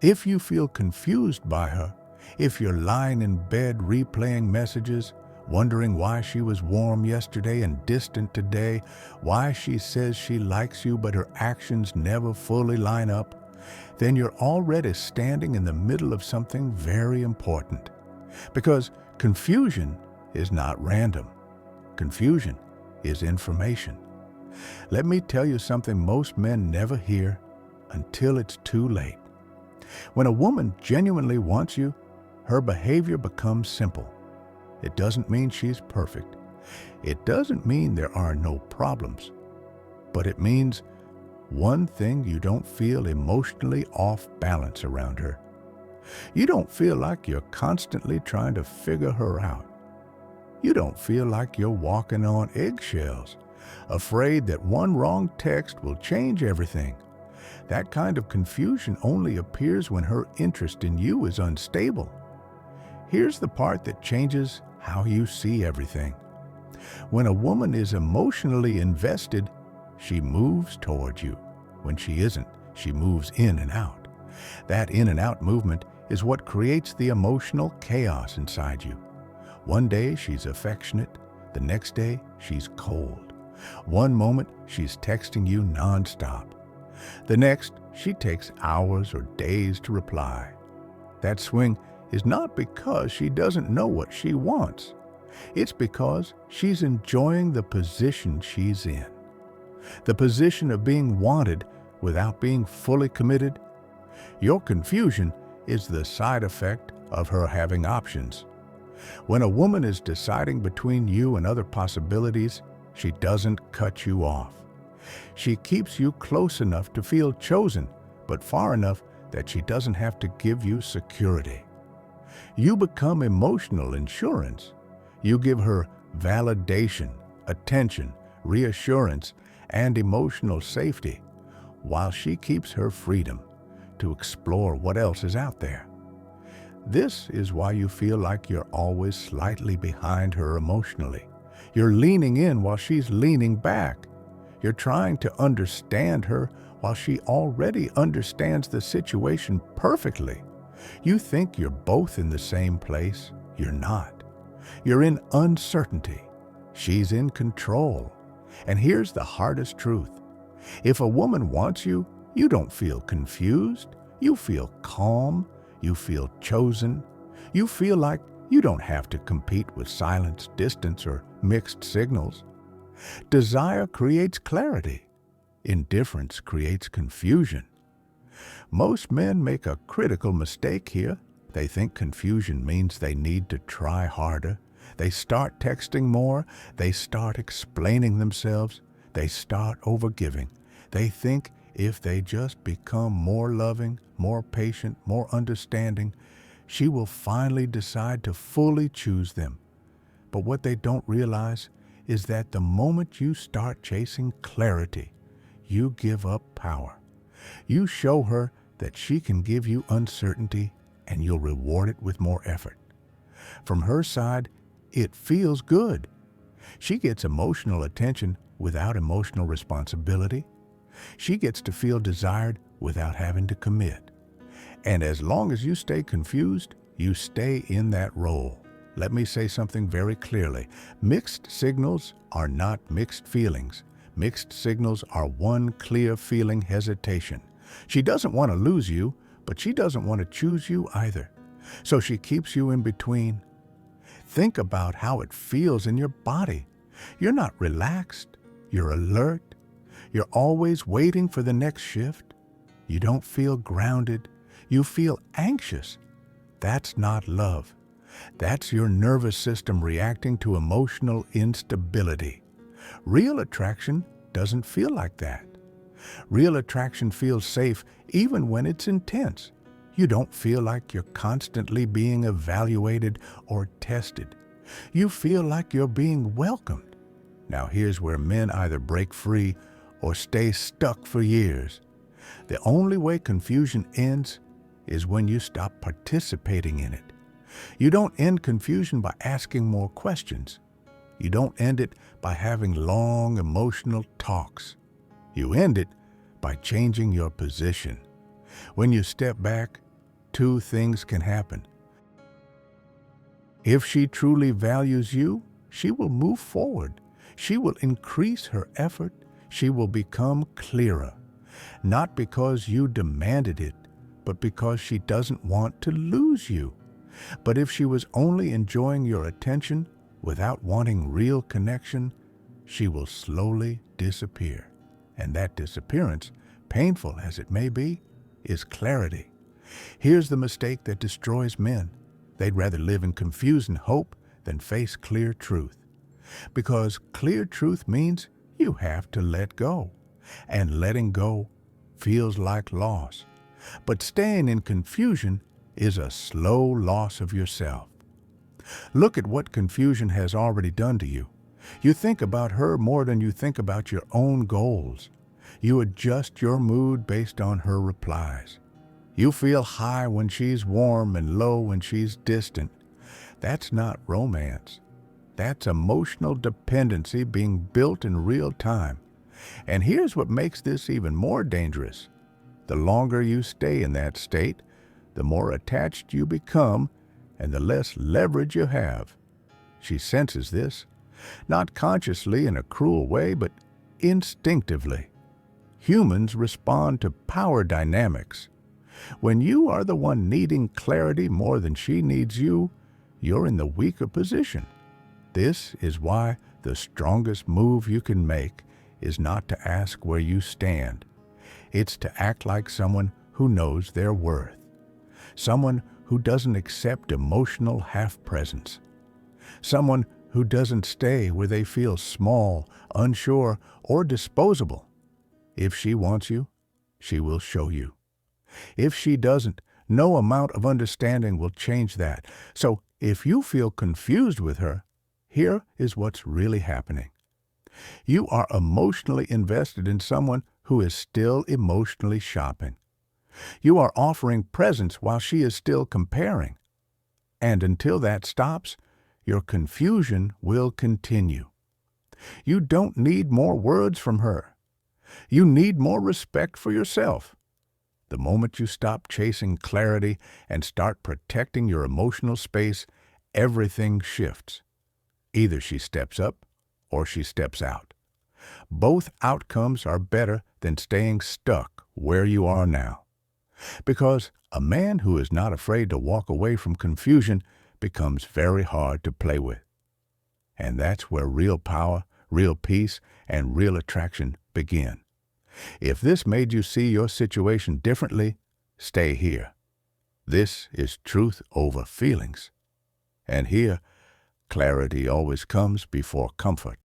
If you feel confused by her, if you're lying in bed replaying messages, wondering why she was warm yesterday and distant today, why she says she likes you but her actions never fully line up, then you're already standing in the middle of something very important. Because confusion is not random. Confusion is information. Let me tell you something most men never hear until it's too late. When a woman genuinely wants you, her behavior becomes simple. It doesn't mean she's perfect. It doesn't mean there are no problems. But it means one thing: you don't feel emotionally off balance around her. You don't feel like you're constantly trying to figure her out. You don't feel like you're walking on eggshells, afraid that one wrong text will change everything. That kind of confusion only appears when her interest in you is unstable. Here's the part that changes how you see everything. When a woman is emotionally invested, she moves toward you. When she isn't, she moves in and out. That in and out movement is what creates the emotional chaos inside you. One day she's affectionate, the next day she's cold. One moment she's texting you nonstop. The next, she takes hours or days to reply. That swing is not because she doesn't know what she wants. It's because she's enjoying the position she's in. The position of being wanted without being fully committed. Your confusion is the side effect of her having options. When a woman is deciding between you and other possibilities, she doesn't cut you off. She keeps you close enough to feel chosen, but far enough that she doesn't have to give you security. You become emotional insurance. You give her validation, attention, reassurance, and emotional safety, while she keeps her freedom to explore what else is out there. This is why you feel like you're always slightly behind her emotionally. You're leaning in while she's leaning back. You're trying to understand her while she already understands the situation perfectly. You think you're both in the same place. You're not. You're in uncertainty. She's in control. And here's the hardest truth. If a woman wants you, you don't feel confused. You feel calm. You feel chosen. You feel like you don't have to compete with silence, distance, or mixed signals. Desire creates clarity. Indifference creates confusion. Most men make a critical mistake here. They think confusion means they need to try harder. They start texting more. They start explaining themselves. They start overgiving. They think if they just become more loving, more patient, more understanding, she will finally decide to fully choose them. But what they don't realize is that the moment you start chasing clarity, you give up power. You show her that she can give you uncertainty, and you'll reward it with more effort. From her side, it feels good. She gets emotional attention without emotional responsibility. She gets to feel desired without having to commit. And as long as you stay confused, you stay in that role. Let me say something very clearly. Mixed signals are not mixed feelings. Mixed signals are one clear feeling: hesitation. She doesn't want to lose you, but she doesn't want to choose you either. So she keeps you in between. Think about how it feels in your body. You're not relaxed. You're alert. You're always waiting for the next shift. You don't feel grounded. You feel anxious. That's not love. That's your nervous system reacting to emotional instability. Real attraction doesn't feel like that. Real attraction feels safe even when it's intense. You don't feel like you're constantly being evaluated or tested. You feel like you're being welcomed. Now here's where men either break free or stay stuck for years. The only way confusion ends is when you stop participating in it. You don't end confusion by asking more questions. You don't end it by having long emotional talks. You end it by changing your position. When you step back, two things can happen. If she truly values you, she will move forward. She will increase her effort. She will become clearer, not because you demanded it, but because she doesn't want to lose you. But if she was only enjoying your attention without wanting real connection, she will slowly disappear. And that disappearance, painful as it may be, is clarity. Here's the mistake that destroys men. They'd rather live in confusing hope than face clear truth. Because clear truth means you have to let go. And letting go feels like loss. But staying in confusion is a slow loss of yourself. Look at what confusion has already done to you. You think about her more than you think about your own goals. You adjust your mood based on her replies. You feel high when she's warm and low when she's distant. That's not romance. That's emotional dependency being built in real time. And here's what makes this even more dangerous. The longer you stay in that state, the more attached you become and the less leverage you have. She senses this, not consciously in a cruel way, but instinctively. Humans respond to power dynamics. When you are the one needing clarity more than she needs you, you're in the weaker position. This is why the strongest move you can make is not to ask where you stand. It's to act like someone who knows their worth. Someone who doesn't accept emotional half-presence. Someone who doesn't stay where they feel small, unsure, or disposable. If she wants you, she will show you. If she doesn't, no amount of understanding will change that. So if you feel confused with her, here is what's really happening. You are emotionally invested in someone who is still emotionally shopping. You are offering presents while she is still comparing. And until that stops, your confusion will continue. You don't need more words from her. You need more respect for yourself. The moment you stop chasing clarity and start protecting your emotional space, everything shifts. Either she steps up or she steps out. Both outcomes are better than staying stuck where you are now. Because a man who is not afraid to walk away from confusion becomes very hard to play with. And that's where real power, real peace, and real attraction begin. If this made you see your situation differently, stay here. This is truth over feelings. And here, clarity always comes before comfort.